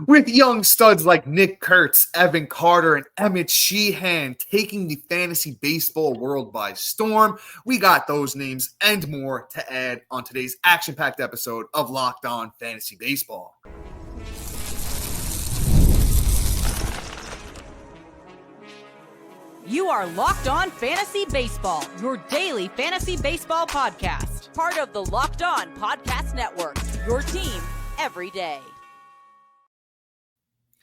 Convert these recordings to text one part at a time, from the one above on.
With young studs like Nick Kurtz, Evan Carter, and Emmett Sheehan taking the fantasy baseball world by storm, we got those names and more to add on today's action-packed episode of Locked On Fantasy Baseball. You are Locked On Fantasy Baseball, your daily fantasy baseball podcast. Part of the Locked On Podcast Network, your team every day.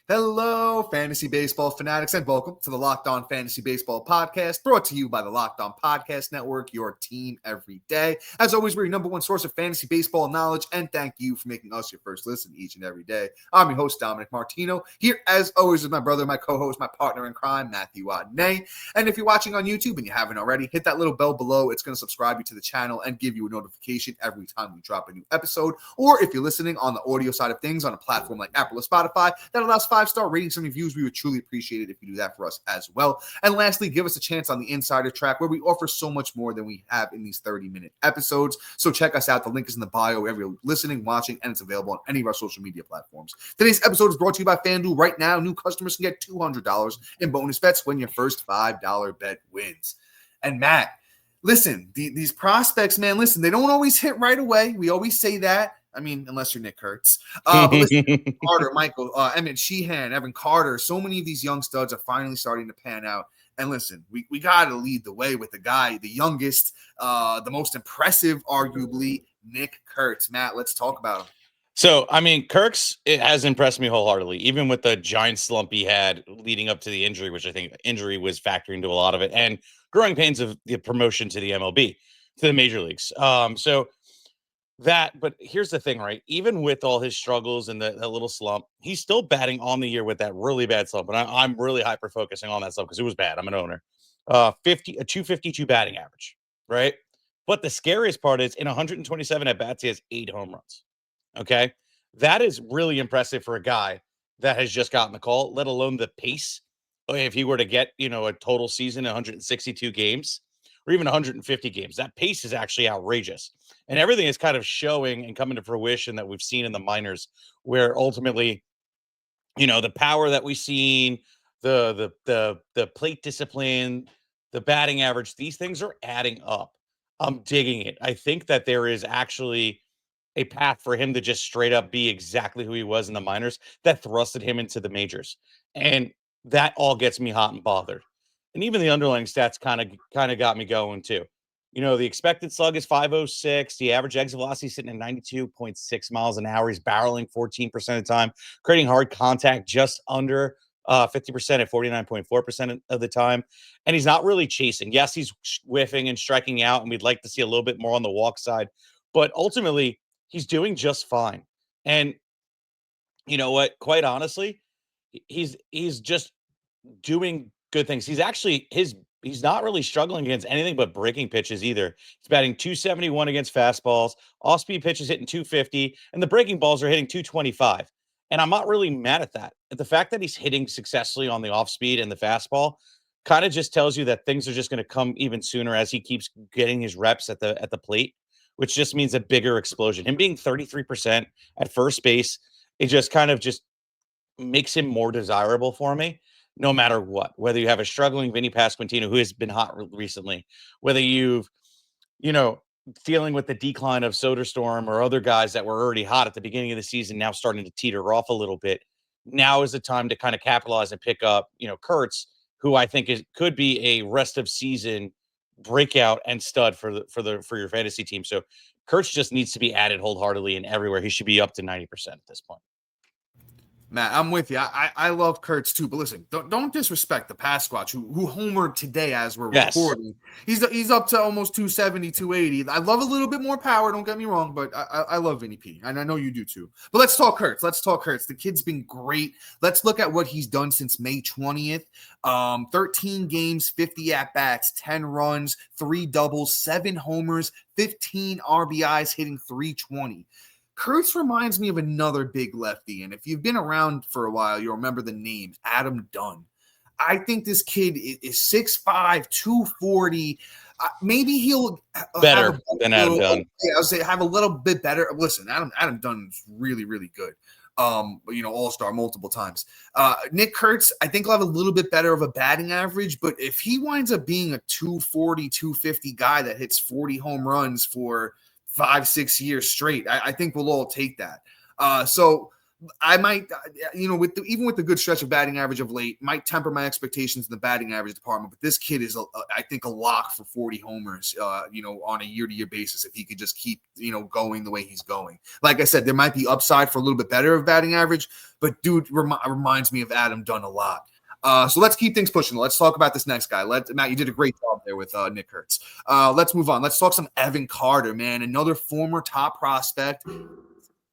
Hello, fantasy baseball fanatics, and welcome to the Locked On Fantasy Baseball podcast, brought to you by the Locked On Podcast Network, your team every day. As always, we're your number one source of fantasy baseball knowledge, and thank you for making us your first listen each and every day. I'm your host, Dominic Martino, here as always with my brother, my co-host, my partner in crime, Matthew Ahne. And if you're watching on YouTube and you haven't already, hit that little bell below. It's going to subscribe you to the channel and give you a notification every time we drop a new episode. Or if you're listening on the audio side of things on a platform like Apple or Spotify, that allows 5-star ratings and reviews. We would truly appreciate it if you do that for us as well. And lastly, give us a chance on the Insider Track, where we offer so much more than we have in these 30-minute episodes. So check us out. The link is in the bio wherever you're listening, watching, and it's available on any of our social media platforms. Today's episode is brought to you by FanDuel. Right now, new customers can get $200 in bonus bets when your first $5 bet wins. And Matt, listen, these prospects, man, listen, they don't always hit right away. We always say that. I mean, unless you're Nick Kurtz. But listen, Carter, Michael, Emmett Sheehan, Evan Carter, so many of these young studs are finally starting to pan out. And listen, we got to lead the way with the guy, the youngest, the most impressive, arguably, Nick Kurtz. Matt, let's talk about him. So, I mean, Kurtz, it has impressed me wholeheartedly, even with the giant slump he had leading up to the injury, which I think injury was factoring into a lot of it, and growing pains of the promotion to the MLB, to the major leagues. But here's the thing, right? Even with all his struggles and the little slump, he's still batting on the year with that really bad slump. And I'm really hyper focusing on that slump because it was bad. I'm an owner. A 252 batting average, right? But the scariest part is in 127 at bats, he has 8 home runs. Okay. That is really impressive for a guy that has just gotten the call, let alone the pace. If he were to get, a total season, 162 games or even 150 games, that pace is actually outrageous. And everything is kind of showing and coming to fruition that we've seen in the minors, where ultimately, the power that we've seen, the plate discipline, the batting average, these things are adding up. I'm digging it. I think that there is actually a path for him to just straight up be exactly who he was in the minors that thrusted him into the majors. And that all gets me hot and bothered. And even the underlying stats kind of got me going too. The expected slug is 506. The average exit velocity is sitting at 92.6 miles an hour. He's barreling 14% of the time, creating hard contact just under 50% at 49.4% of the time. And he's not really chasing. Yes, he's whiffing and striking out, and we'd like to see a little bit more on the walk side. But ultimately, he's doing just fine. And you know what? Quite honestly, he's just doing good things. He's not really struggling against anything but breaking pitches either. He's batting 271 against fastballs, off-speed pitches hitting 250, and the breaking balls are hitting 225. And I'm not really mad at that. The fact that he's hitting successfully on the off-speed and the fastball kind of just tells you that things are just going to come even sooner as he keeps getting his reps at the plate, which just means a bigger explosion. Him being 33% at first base, it just kind of just makes him more desirable for me. No matter what, whether you have a struggling Vinny Pasquantino who has been hot recently, whether you've, dealing with the decline of Soderstrom or other guys that were already hot at the beginning of the season, now starting to teeter off a little bit. Now is the time to kind of capitalize and pick up, Kurtz, who I think could be a rest of season breakout and stud for your fantasy team. So Kurtz just needs to be added wholeheartedly and everywhere. He should be up to 90% at this point. Matt, I'm with you. I love Kurtz too, but listen, don't disrespect the Pasquatch who homered today as we're recording. He's up to almost 270, 280. I love a little bit more power, don't get me wrong, but I love Vinny P, and I know you do too. But let's talk Kurtz. The kid's been great. Let's look at what he's done since May 20th. 13 games, 50 at-bats, 10 runs, 3 doubles, 7 homers, 15 RBIs, hitting 320. Kurtz reminds me of another big lefty, and if you've been around for a while, you'll remember the name, Adam Dunn. I think this kid is 6'5", 240. maybe he'll Better have than Adam Dunn. I would say have a little bit better. Listen, Adam Dunn's really, really good. All-star multiple times. Nick Kurtz, I think will have a little bit better of a batting average, but if he winds up being a 240, 250 guy that hits 40 home runs for 5-6 years straight, I think we'll all take that. So I might, even with the good stretch of batting average of late, might temper my expectations in the batting average department. But this kid is, I think, a lock for 40 homers, on a year-to-year basis if he could just keep, going the way he's going. Like I said, there might be upside for a little bit better of batting average, but dude reminds me of Adam Dunn a lot. So let's keep things pushing. Let's talk about this next guy. Matt, you did a great job there with Nick Kurtz. Let's move on. Let's talk some Evan Carter, man. Another former top prospect.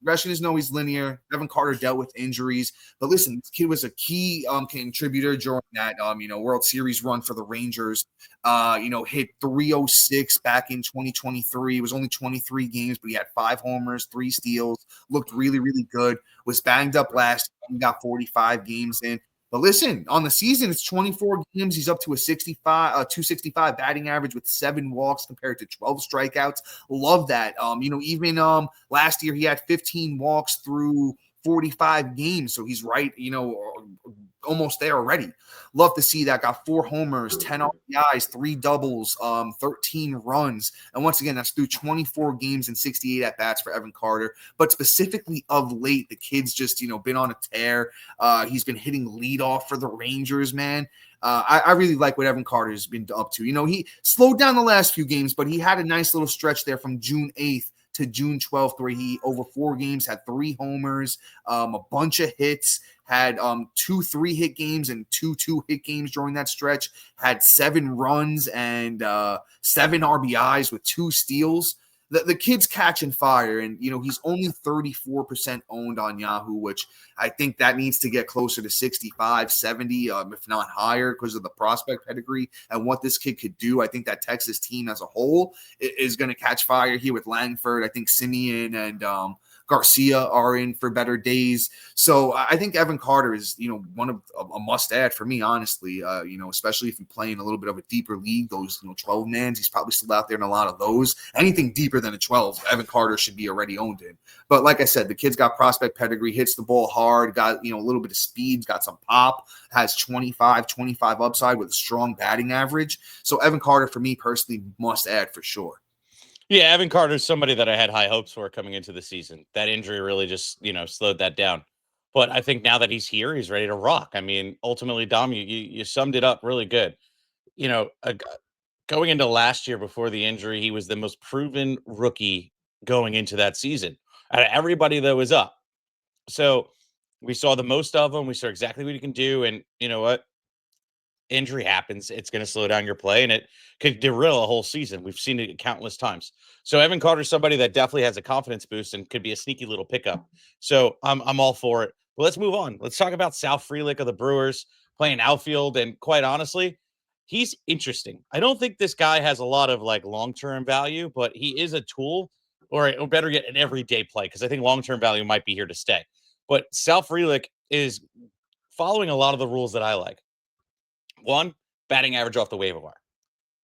Progression is always linear. Evan Carter dealt with injuries, but listen, this kid was a key contributor during that World Series run for the Rangers. Hit 306 back in 2023. It was only 23 games, but he had 5 homers, 3 steals. Looked really, really good. Was banged up last year. He got 45 games in. But listen, on the season, it's 24 games. He's up to a 265 batting average with 7 walks compared to 12 strikeouts. Love that. Even last year he had 15 walks through 45 games. So he's right, almost there already. Love to see that. Got 4 homers, 10 RBIs, 3 doubles, 13 runs. And once again, that's through 24 games and 68 at-bats for Evan Carter. But specifically of late, the kid's just, been on a tear. He's been hitting leadoff for the Rangers, man. I really like what Evan Carter's been up to. He slowed down the last few games, but he had a nice little stretch there from June 8th to June 12th, where he, over 4 games, had 3 homers, a bunch of hits, had 2 3-hit games and 2 2-hit games during that stretch, had 7 runs and 7 RBIs with 2 steals. The kid's catching fire, and he's only 34% owned on Yahoo, which I think that needs to get closer to 65, 70, if not higher, because of the prospect pedigree and what this kid could do. I think that Texas team as a whole is going to catch fire here with Langford. I think Simeon and Garcia are in for better days. So I think Evan Carter is, one of a must add for me, honestly, especially if you play in a little bit of a deeper league, those, 12 mans, he's probably still out there in a lot of those. Anything deeper than a 12, Evan Carter should be already owned in. But like I said, the kid's got prospect pedigree, hits the ball hard, got, a little bit of speed, got some pop, has 25 upside with a strong batting average. So Evan Carter, for me personally, must add for sure. Yeah, Evan Carter is somebody that I had high hopes for coming into the season. That injury really just, slowed that down. But I think now that he's here, he's ready to rock. I mean, ultimately, Dom, you summed it up really good. Going into last year before the injury, he was the most proven rookie going into that season. Out of everybody that was up. So we saw the most of him. We saw exactly what he can do. And you know what? Injury happens, it's going to slow down your play, and it could derail a whole season. We've seen it countless times. So Evan Carter's somebody that definitely has a confidence boost and could be a sneaky little pickup. So I'm all for it. But let's move on. Let's talk about Sal Frelick of the Brewers playing outfield. And quite honestly, he's interesting. I don't think this guy has a lot of long-term value, but he is a tool, or better yet, an everyday play, because I think long-term value might be here to stay. But Sal Frelick is following a lot of the rules that I like. 1, batting average off the waiver wire.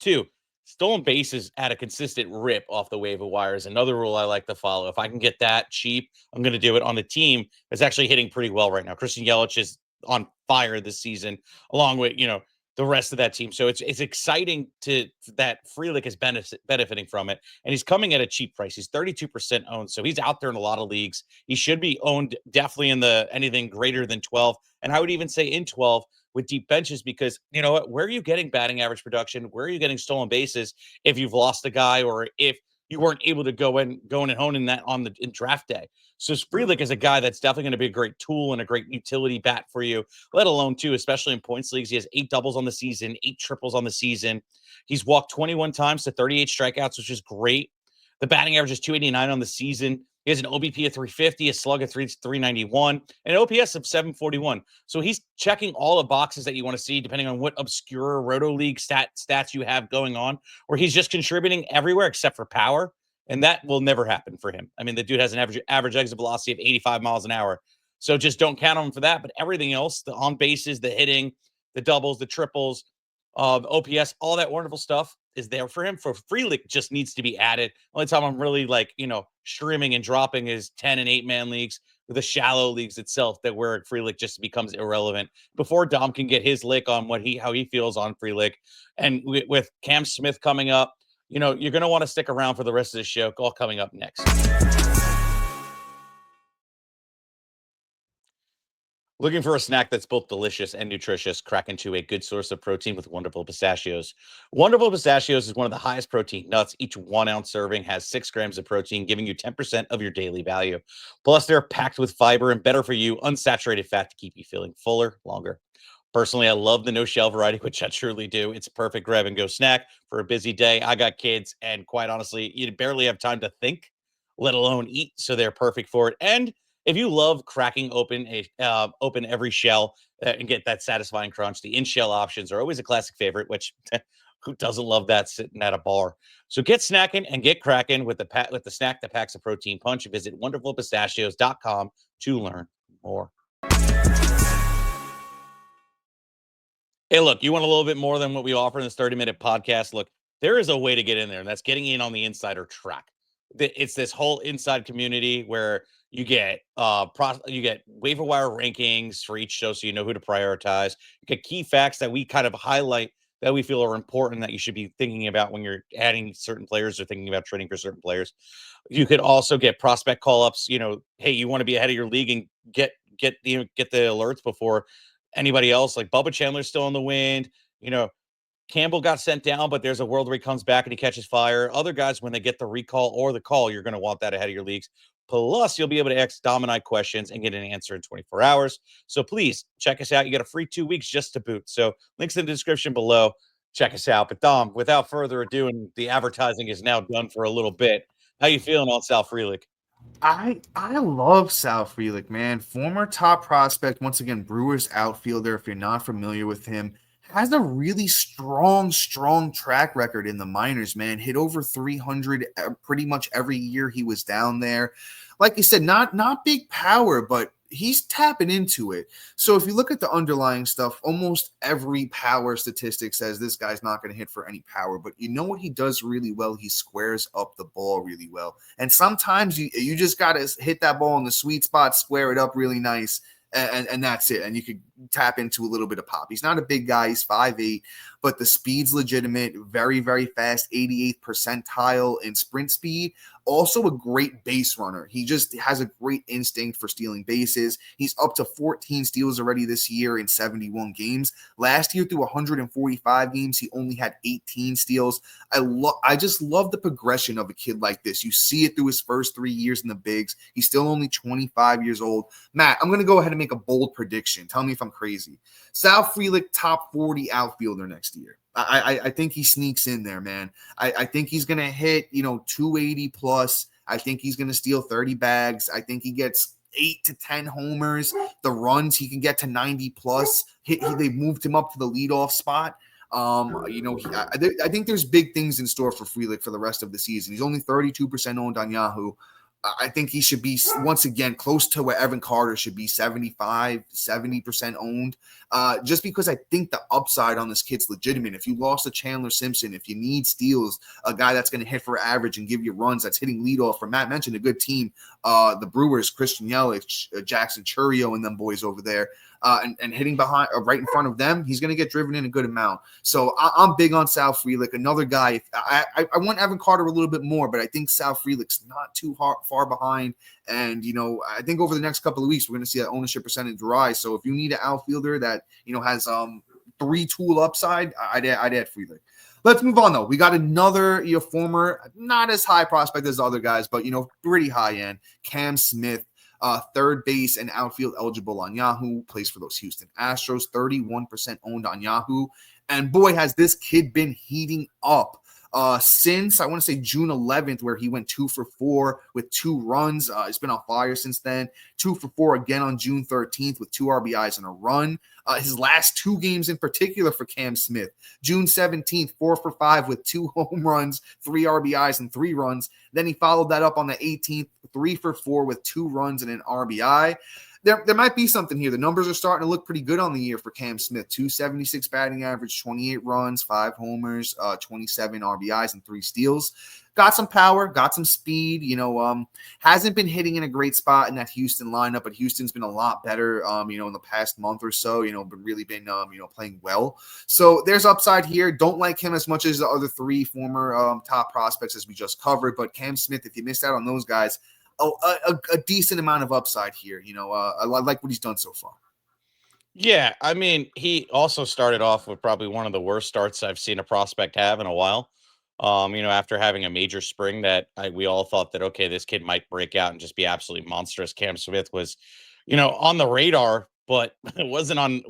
2, stolen bases at a consistent rip off the waiver wire is another rule I like to follow. If I can get that cheap, I'm going to do it on the team that's actually hitting pretty well right now. Christian Yelich is on fire this season, along with, the rest of that team. So it's exciting that Frelick is benefiting from it. And he's coming at a cheap price. He's 32% owned. So he's out there in a lot of leagues. He should be owned definitely in anything greater than 12. And I would even say in 12 with deep benches, because you know what? Where are you getting batting average production? Where are you getting stolen bases if you've lost a guy, or if you weren't able to go in and hone in that in draft day? So Frelick is a guy that's definitely going to be a great tool and a great utility bat for you, let alone too, especially in points leagues. He has 8 doubles on the season, 8 triples on the season. He's walked 21 times to 38 strikeouts, which is great. The batting average is 289 on the season. He has an OBP of 350, a slug of 391, and an OPS of 741. So he's checking all the boxes that you want to see, depending on what obscure Roto League stats you have going on, where he's just contributing everywhere except for power. And that will never happen for him. I mean, the dude has an average exit velocity of 85 miles an hour. So just don't count on him for that. But everything else, the on bases, the hitting, the doubles, the triples, OPS, all that wonderful stuff, is there for him. For Frelick, just needs to be added. Only time I'm really like, streaming and dropping is 10 and 8-man leagues, the shallow leagues itself, that where Frelick just becomes irrelevant before Dom can get his lick on how he feels on Frelick. And with Cam Smith coming up, you're going to want to stick around for the rest of the show. All coming up next. Looking for a snack that's both delicious and nutritious? Crack into a good source of protein with Wonderful Pistachios. Wonderful Pistachios is one of the highest protein nuts. Each 1 ounce serving has 6 grams of protein, giving you 10% of your daily value. Plus, they're packed with fiber and better for you, unsaturated fat to keep you feeling fuller longer. Personally, I love the no-shell variety, which I truly do. It's a perfect grab-and-go snack for a busy day. I got kids, and quite honestly, you barely have time to think, let alone eat, so they're perfect for it. And if you love cracking open every shell and get that satisfying crunch, the in-shell options are always a classic favorite, which who doesn't love that sitting at a bar? So get snacking and get cracking with the snack that packs a protein punch. Visit wonderfulpistachios.com to learn more. Hey, look, you want a little bit more than what we offer in this 30-minute podcast? Look, there is a way to get in there, and that's getting in on the insider track. It's this whole inside community where you get waiver wire rankings for each show, so you know who to prioritize. You get key facts that we kind of highlight that we feel are important that you should be thinking about when you're adding certain players or thinking about trading for certain players. You could also get prospect call-ups. Hey, you want to be ahead of your league and get the alerts before anybody else. Like Bubba Chandler's still in the wind. Campbell got sent down, but there's a world where he comes back and he catches fire. Other guys, when they get the recall or the call, you're going to want that ahead of your leagues. Plus, you'll be able to ask Dominic questions and get an answer in 24 hours. So please check us out. You get a free 2 weeks just to boot. So links in the description below. Check us out. But Dom, without further ado, and the advertising is now done for a little bit, how you feeling on Sal Frelick? I love Sal Frelick, man. Former top prospect, once again, Brewers outfielder. If you're not familiar with him, has a really strong track record in the minors, man. Hit over 300 pretty much every year he was down there. Like you said, not big power, but he's tapping into it. So if you look at the underlying stuff, almost every power statistic says this guy's not going to hit for any power. But you know what he does really well? He squares up the ball really well. And sometimes you just got to hit that ball in the sweet spot, square it up really nice, and that's it. And you could tap into a little bit of pop. He's not a big guy. He's 5'8", but the speed's legitimate. Very, very fast, 88th percentile in sprint speed. Also a great base runner. He just has a great instinct for stealing bases. He's up to 14 steals already this year in 71 games. Last year, through 145 games, he only had 18 steals. I just love the progression of a kid like this. You see it through his first 3 years in the bigs. He's still only 25 years old. Matt, I'm going to go ahead and make a bold prediction. Tell me if I'm crazy. Sal Frelick, top 40 outfielder next year. I think he sneaks in there, man. I think he's going to hit, 280 plus. I think he's going to steal 30 bags. I think he gets 8 to 10 homers. The runs, he can get to 90 plus. They moved him up to the leadoff spot. I think there's big things in store for Frelick for the rest of the season. He's only 32% owned on Yahoo. I think he should be, once again, close to where Evan Carter should be, 75, 70% owned, just because I think the upside on this kid's legitimate. If you lost to Chandler Simpson, if you need steals, a guy that's going to hit for average and give you runs, that's hitting leadoff, for Matt mentioned a good team, the Brewers, Christian Yelich, Jackson Chourio and them boys over there, and hitting behind, right in front of them, he's going to get driven in a good amount. So I'm big on Sal Frelick. Another guy, I want Evan Carter a little bit more, but I think Sal Frelick's not too far behind. And, I think over the next couple of weeks, we're going to see that ownership percentage rise. So if you need an outfielder that, has 3-tool upside, I'd add Frelick. Let's move on, though. We got another former, not as high prospect as the other guys, but, pretty high end, Cam Smith. Third base and outfield eligible on Yahoo, plays for those Houston Astros, 31% owned on Yahoo. And boy, has this kid been heating up since, I want to say, June 11th, where he went 2 for 4 with 2 runs. He's been on fire since then. 2 for 4 again on June 13th with 2 RBIs and a run. His last 2 games in particular for Cam Smith, June 17th, 4 for 5 with 2 home runs, 3 RBIs and 3 runs. Then he followed that up on the 18th, 3 for 4 with 2 runs and an RBI. there might be something here. The numbers are starting to look pretty good on the year for Cam Smith. 276 batting average, 28 runs, 5 homers, 27 RBIs, and 3 steals. Got some power, got some speed, hasn't been hitting in a great spot in that Houston lineup, but Houston's been a lot better, in the past month or so, but really been, playing well. So there's upside here. Don't like him as much as the other 3 former top prospects as we just covered, but Cam Smith, if you missed out on those guys, a decent amount of upside here. I like what he's done so far. Yeah, I mean, he also started off with probably one of the worst starts I've seen a prospect have in a while. After having a major spring that we all thought that, okay, this kid might break out and just be absolutely monstrous. Cam Smith was, on the radar, but it wasn't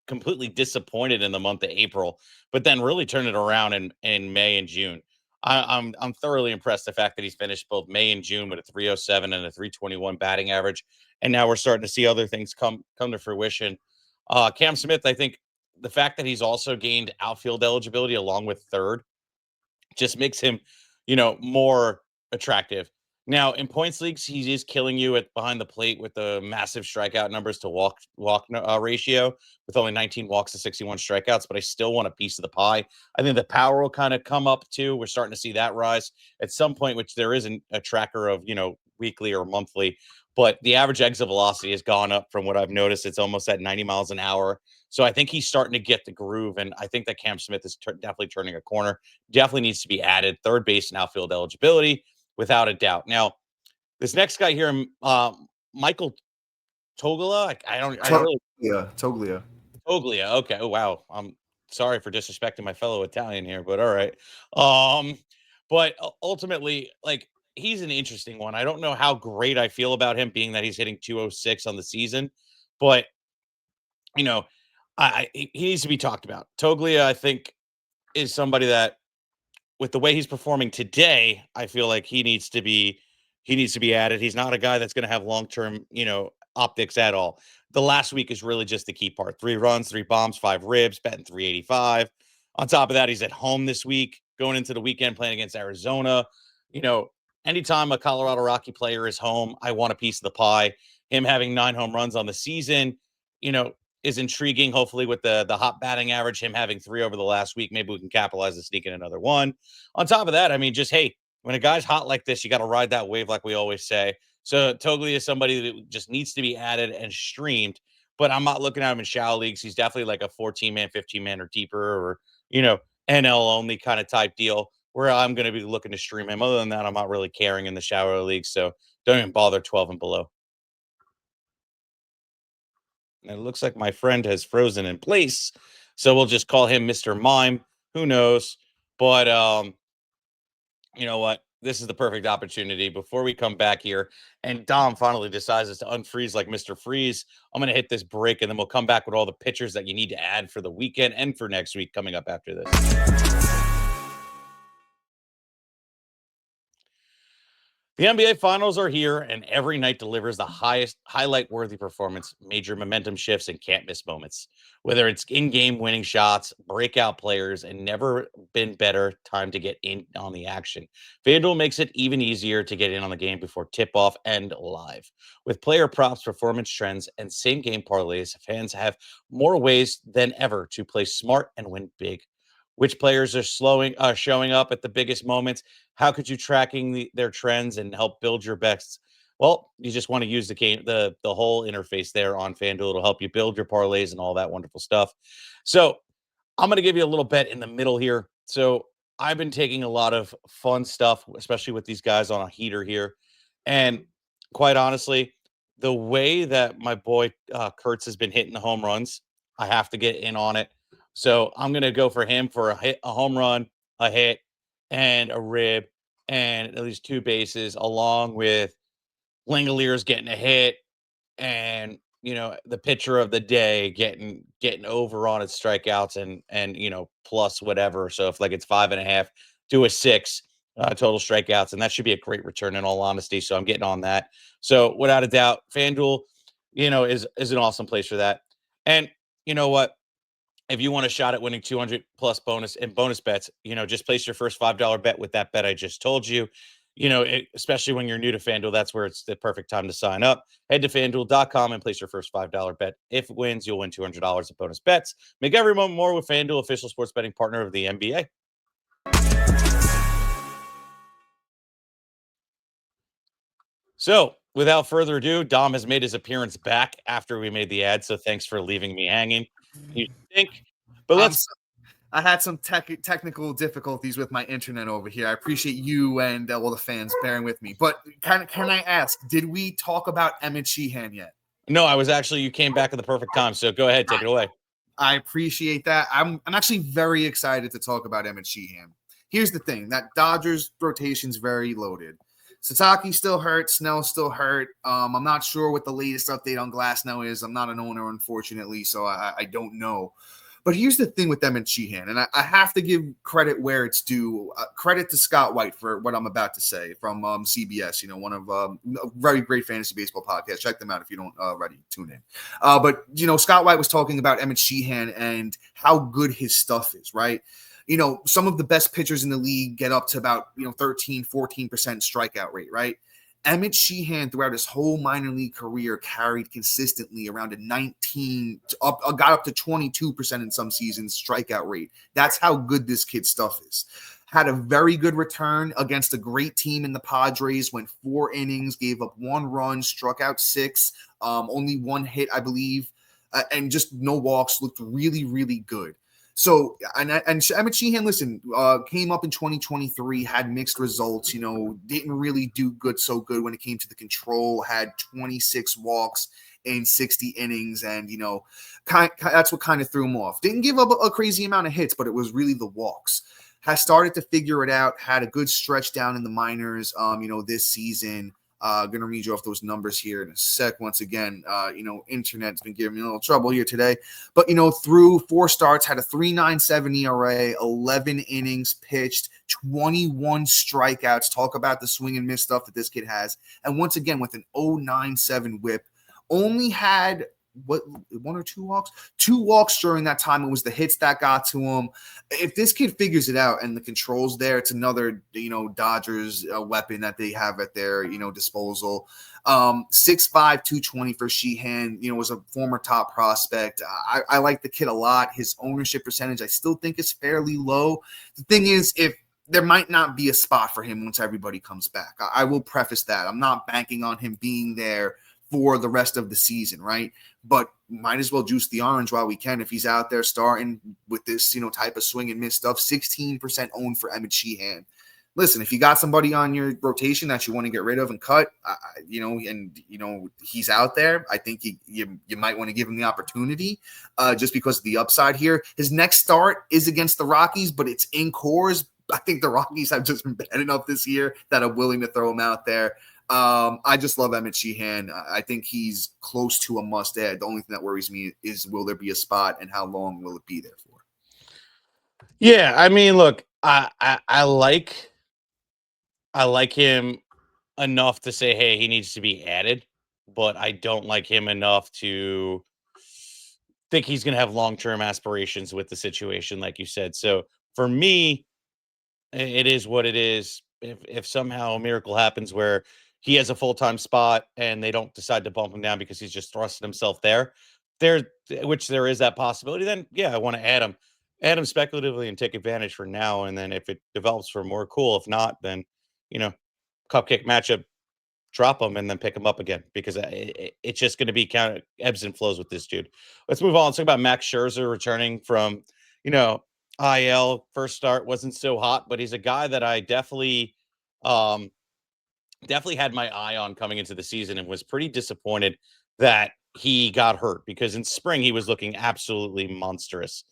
completely disappointed in the month of April, but then really turned it around in May and June. I'm thoroughly impressed the fact that he's finished both May and June with a 307 and a 321 batting average, and now we're starting to see other things come to fruition. Cam Smith, I think the fact that he's also gained outfield eligibility along with third just makes him, more attractive. Now in points leagues, he is killing you at behind the plate with the massive strikeout numbers to walk ratio with only 19 walks to 61 strikeouts. But I still want a piece of the pie. I think the power will kind of come up too. We're starting to see that rise at some point, which there isn't a tracker of, weekly or monthly. But the average exit velocity has gone up from what I've noticed. It's almost at 90 miles an hour. So I think he's starting to get the groove, and I think that Cam Smith is definitely turning a corner. Definitely needs to be added. Third base and outfield eligibility, without a doubt. Now, this next guy here, Michael Toglia. Toglia. Toglia. Okay. Oh, wow. I'm sorry for disrespecting my fellow Italian here, but all right. But ultimately, he's an interesting one. I don't know how great I feel about him, being that he's hitting 206 on the season, but he needs to be talked about. Toglia, I think, is somebody that, with the way he's performing today, I feel like he needs to be added. He's not a guy that's going to have long-term, optics at all. The last week is really just the key part. 3 runs, 3 bombs, 5 ribs, batting 385. On top of that, he's at home this week, going into the weekend playing against Arizona. Anytime a Colorado Rocky player is home, I want a piece of the pie. Him having 9 home runs on the season, is intriguing. Hopefully with the hot batting average, him having 3 over the last week, maybe we can capitalize and sneak in another one. On top of that, I mean, just, hey, when a guy's hot like this, you got to ride that wave, like we always say. So Toglia is somebody that just needs to be added and streamed, but I'm not looking at him in shallow leagues. He's definitely like a 14-man, 15-man or deeper, or, NL only kind of type deal where I'm going to be looking to stream him. Other than that, I'm not really caring in the shallow leagues. So don't even bother 12 and below. It looks like my friend has frozen in place, so we'll just call him Mr. Mime. Who knows? But you know what? This is the perfect opportunity before we come back here and Dom finally decides to unfreeze like Mr. Freeze. I'm going to hit this break, and then we'll come back with all the pitchers that you need to add for the weekend and for next week coming up after this. The NBA Finals are here, and every night delivers the highest highlight-worthy performance, major momentum shifts, and can't-miss moments. Whether it's in-game winning shots, breakout players, and never been better time to get in on the action. FanDuel makes it even easier to get in on the game before tip-off and live. With player props, performance trends, and same-game parlays, fans have more ways than ever to play smart and win big. Which players are showing up at the biggest moments? How could you tracking their trends and help build your bets? Well, you just want to use the whole interface there on FanDuel. It'll help you build your parlays and all that wonderful stuff. So I'm going to give you a little bet in the middle here. So I've been taking a lot of fun stuff, especially with these guys on a heater here. And quite honestly, the way that my boy Kurtz has been hitting the home runs, I have to get in on it. So I'm going to go for him for a hit, a home run, a hit, and a rib, and at least 2 bases, along with Langoliers getting a hit, and the pitcher of the day getting over on its strikeouts and plus whatever. So if it's 5.5 to a 6 total strikeouts, and that should be a great return in all honesty. So I'm getting on that. So without a doubt, FanDuel, is an awesome place for that. And you know what? If you want a shot at winning 200 plus bonus bets, just place your first $5 bet with that bet I just told you. especially when you're new to FanDuel, that's where it's the perfect time to sign up. Head to FanDuel.com and place your first $5 bet. If it wins, you'll win $200 in bonus bets. Make every moment more with FanDuel, official sports betting partner of the NBA. So, without further ado, Dom has made his appearance back after we made the ad. So, thanks for leaving me hanging. You think? But I had some technical difficulties with my internet over here. I appreciate you and all the fans bearing with me. But can I ask, did we talk about Emmett Sheehan yet? No, you came back at the perfect time. So go ahead, take it away. I appreciate that. I'm actually very excited to talk about Emmett Sheehan. Here's the thing, that Dodgers rotation's very loaded. Sasaki still hurt. Snell still hurt. I'm not sure what the latest update on Glasnow is. I'm not an owner, unfortunately, so I don't know. But here's the thing with Emmett Sheehan, and I have to give credit where it's due. Credit to Scott White for what I'm about to say from CBS, one of a very great fantasy baseball podcast. Check them out if you don't already tune in. But Scott White was talking about Emmett Sheehan and how good his stuff is, right? Some of the best pitchers in the league get up to about 13, 14% strikeout rate, right? Emmett Sheehan, throughout his whole minor league career, carried consistently around a 19, got up to 22% in some seasons strikeout rate. That's how good this kid's stuff is. Had a very good return against a great team in the Padres, went 4 innings, gave up 1 run, struck out 6, only 1 hit, I believe, and just no walks, looked really, really good. So, and Emmett Sheehan, listen, came up in 2023, had mixed results, didn't really do so good when it came to the control, had 26 walks in 60 innings, and, that's what kind of threw him off. Didn't give up a crazy amount of hits, but it was really the walks. Has started to figure it out, had a good stretch down in the minors, this season. Going to read you off those numbers here in a sec. Once again, internet's been giving me a little trouble here today. But, through 4 starts, had a 3.97 ERA, 11 innings pitched, 21 strikeouts. Talk about the swing and miss stuff that this kid has. And once again, with an 0.97 whip, only had 1 or 2 walks? 2 walks during that time. It was the hits that got to him. If this kid figures it out and the controls there, it's another, Dodgers weapon that they have at their, disposal. 6'5", 220 for Sheehan, was a former top prospect. I like the kid a lot. His ownership percentage, I still think, is fairly low. The thing is, if there might not be a spot for him once everybody comes back. I will preface that. I'm not banking on him being there for the rest of the season, right? But might as well juice the orange while we can if he's out there starting with this, type of swing and miss stuff. 16% owned for Emmett Sheehan. Listen, if you got somebody on your rotation that you want to get rid of and cut, he's out there, I think you might want to give him the opportunity just because of the upside here. His next start is against the Rockies, but it's in Coors. I think the Rockies have just been bad enough this year that I'm willing to throw him out there. I just love Emmett Sheehan. I think he's close to a must-add. The only thing that worries me is, will there be a spot and how long will it be there for? Yeah, I mean, look, I like him enough to say, hey, he needs to be added, but I don't like him enough to think he's going to have long-term aspirations with the situation, like you said. So for me, it is what it is. If somehow a miracle happens where he has a full-time spot and they don't decide to bump him down because he's just thrusted himself which there is that possibility, then yeah, I want to add him speculatively and take advantage for now. And then if it develops for more, cool. If not, then, cupcake matchup, drop him and then pick him up again, because it's just going to be kind of ebbs and flows with this dude. Let's move on. Let's talk about Max Scherzer returning from, IL. First start wasn't so hot, but he's a guy that I definitely had my eye on coming into the season and was pretty disappointed that he got hurt, because in spring he was looking absolutely monstrous.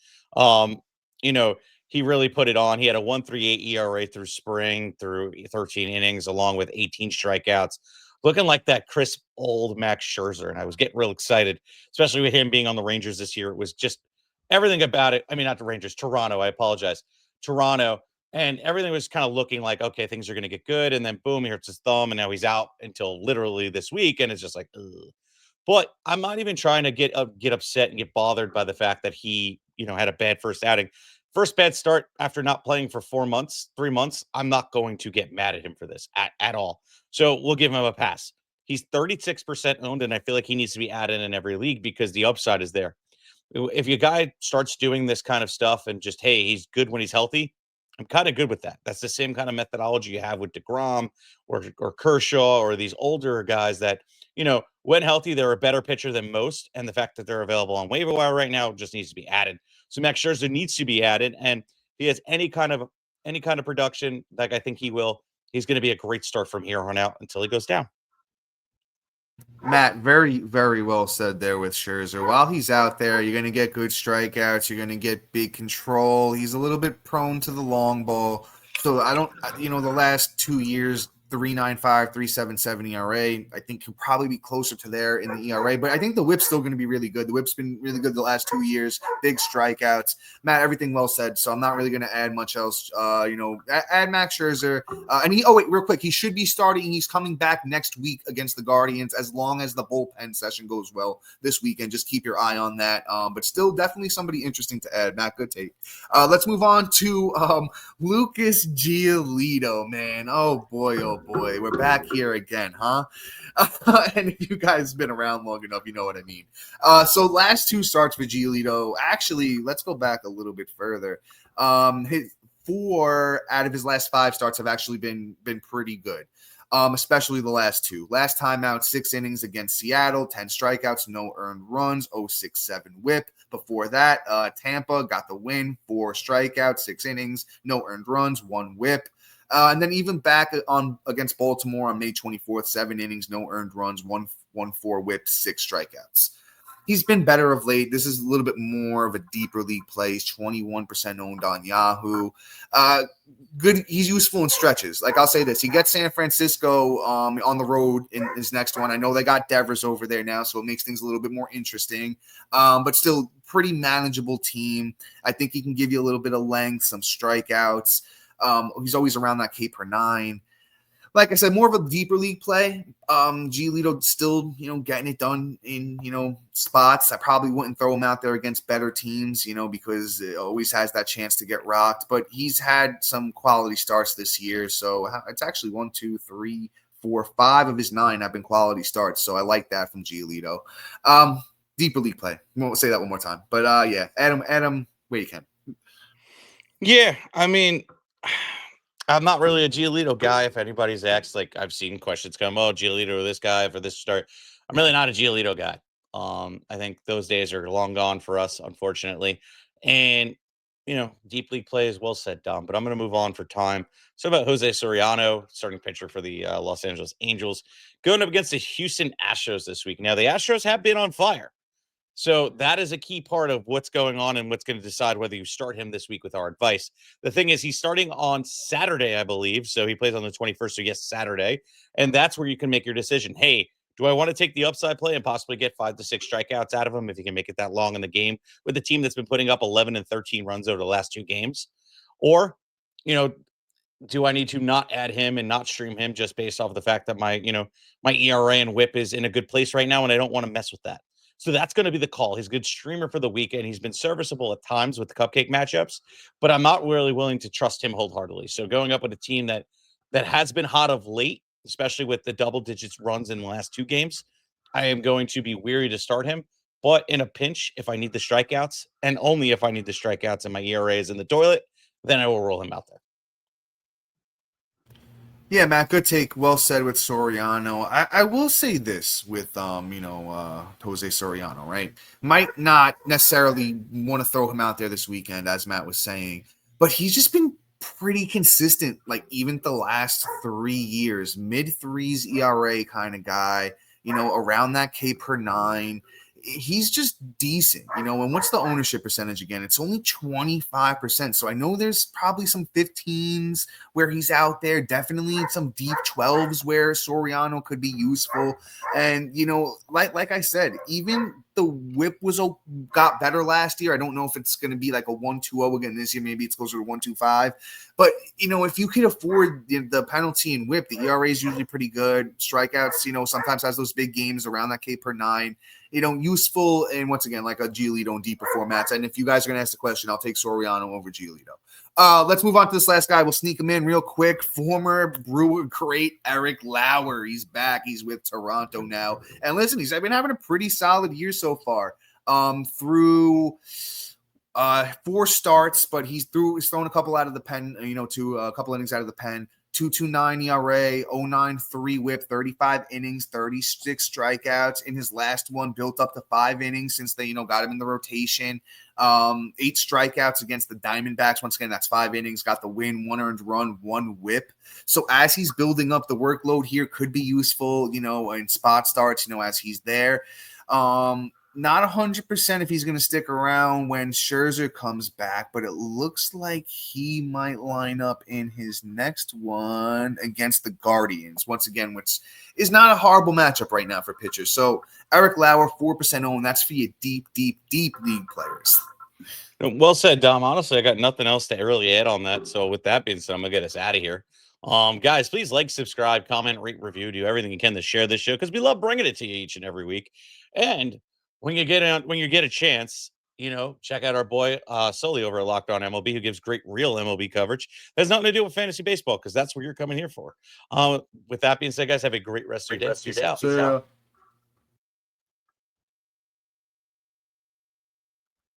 He really put it on. He had a 1.38 ERA through spring, through 13 innings, along with 18 strikeouts, looking like that crisp old Max Scherzer. And I was getting real excited, especially with him being on the Rangers this year. It was just everything about it. I mean, not the Rangers, Toronto. I apologize. Toronto. And everything was kind of looking like, okay, things are going to get good. And then boom, he hurts his thumb. And now he's out until literally this week. And it's just like, ugh. But I'm not even trying to get upset and get bothered by the fact that he, had a bad first outing. First bad start after not playing for 3 months. I'm not going to get mad at him for this at all. So we'll give him a pass. He's 36% owned, and I feel like he needs to be added in every league because the upside is there. If your guy starts doing this kind of stuff and just, hey, he's good when he's healthy, I'm kind of good with that. That's the same kind of methodology you have with DeGrom or Kershaw or these older guys that, when healthy, they're a better pitcher than most. And the fact that they're available on waiver wire right now just needs to be added. So Max Scherzer needs to be added. And if he has any kind of production, like I think he will, he's going to be a great start from here on out until he goes down. Matt, very, very well said there with Scherzer. While he's out there, you're going to get good strikeouts. You're going to get big control. He's a little bit prone to the long ball. So the last 2 years, 3.95, 3.77 ERA. I think he'll probably be closer to there in the ERA, but I think the whip's still going to be really good. The whip's been really good the last 2 years. Big strikeouts. Matt, everything well said. So I'm not really going to add much else. Add Max Scherzer. Real quick, he should be starting. He's coming back next week against the Guardians as long as the bullpen session goes well this weekend. Just keep your eye on that. But still definitely somebody interesting to add. Matt, good take. Let's move on to Lucas Giolito, man. Oh boy, we're back here again, huh? And if you guys have been around long enough, you know what I mean. So last 2 starts for Giolito. Actually, let's go back a little bit further. His 4 out of his last 5 starts have actually been pretty good. Especially the last 2. Last time out, 6 innings against Seattle, 10 strikeouts, no earned runs, 0.67 whip. Before that, Tampa got the win, 4 strikeouts, 6 innings, no earned runs, 1 whip. And then even back on against Baltimore on May 24th, 7 innings, no earned runs, 1.14 whip, 6 strikeouts. He's been better of late. This is a little bit more of a deeper league play. He's 21% owned on Yahoo. Good. He's useful in stretches. Like I'll say this, he gets San Francisco on the road in his next one. I know they got Devers over there now, so it makes things a little bit more interesting. But still, pretty manageable team. I think he can give you a little bit of length, some strikeouts. He's always around that K per 9. Like I said, more of a deeper league play. Giolito still, getting it done in, spots. I probably wouldn't throw him out there against better teams, because it always has that chance to get rocked. But he's had some quality starts this year. So it's actually 1, 2, 3, 4, 5 of his 9 have been quality starts. So I like that from Giolito. Deeper league play. Won't say that one more time. But yeah, Adam, where you can. Yeah, I mean, I'm not really a Giolito guy. If anybody's asked, like I've seen questions come, oh, Giolito this guy for this start. I'm really not a Giolito guy. I think those days are long gone for us, unfortunately. And, deep league play is well said, Dom, but I'm going to move on for time. So about Jose Soriano, starting pitcher for the Los Angeles Angels, going up against the Houston Astros this week. Now, the Astros have been on fire. So that is a key part of what's going on and what's going to decide whether you start him this week with our advice. The thing is, he's starting on Saturday, I believe. So he plays on the 21st. So yes, Saturday. And that's where you can make your decision. Hey, do I want to take the upside play and possibly get 5 to 6 strikeouts out of him if you can make it that long in the game with a team that's been putting up 11 and 13 runs over the last 2 games? Or, do I need to not add him and not stream him just based off of the fact that my ERA and whip is in a good place right now and I don't want to mess with that? So that's going to be the call. He's a good streamer for the weekend. He's been serviceable at times with the cupcake matchups, but I'm not really willing to trust him wholeheartedly. So going up with a team that has been hot of late, especially with the double digits runs in the last 2 games, I am going to be weary to start him. But in a pinch, if I need the strikeouts, and only if I need the strikeouts and my ERA is in the toilet, then I will roll him out there. Yeah, Matt, good take. Well said with Soriano. I will say this with Jose Soriano, right? Might not necessarily want to throw him out there this weekend, as Matt was saying, but he's just been pretty consistent, like even the last 3 years, mid-3s ERA kind of guy, around that K per 9. He's just decent, and what's the ownership percentage again? It's only 25%. So I know there's probably some 15s where he's out there, definitely some deep 12s where Soriano could be useful. And, like I said, even the whip got better last year. I don't know if it's going to be like a 1.20 again this year. Maybe it's closer to 1.25. But, if you could afford the penalty and whip, the ERA is usually pretty good. Strikeouts, sometimes has those big games around that K per 9. Useful, and once again, like a Giolito in deeper formats. And if you guys are going to ask the question, I'll take Soriano over Giolito. Let's move on to this last guy. We'll sneak him in real quick. Former Brewer great Eric Lauer. He's back. He's with Toronto now. And listen, he's been having a pretty solid year so far. Through 4 starts, but he's thrown a couple out of the pen, to a couple innings out of the pen. 2.29 ERA, 0.93 whip, 35 innings, 36 strikeouts. In his last one, built up to 5 innings since they, got him in the rotation. 8 strikeouts against the Diamondbacks. Once again, that's 5 innings, got the win, 1 earned run, 1 whip. So as he's building up, the workload here could be useful, in spot starts, as he's there. Not 100% if he's going to stick around when Scherzer comes back, but it looks like he might line up in his next one against the Guardians, once again, which is not a horrible matchup right now for pitchers. So Eric Lauer, 4% owned. That's for your deep league players. Well said, Dom. Honestly, I got nothing else to really add on that. So with that being said, I'm going to get us out of here. Guys, please like, subscribe, comment, rate, review, do everything you can to share this show because we love bringing it to you each and every week. And when you get a chance, check out our boy Sully over at Locked On MLB, who gives great real MLB coverage. That has nothing to do with fantasy baseball because that's what you're coming here for. With that being said, guys, have a great rest of your day. Peace out.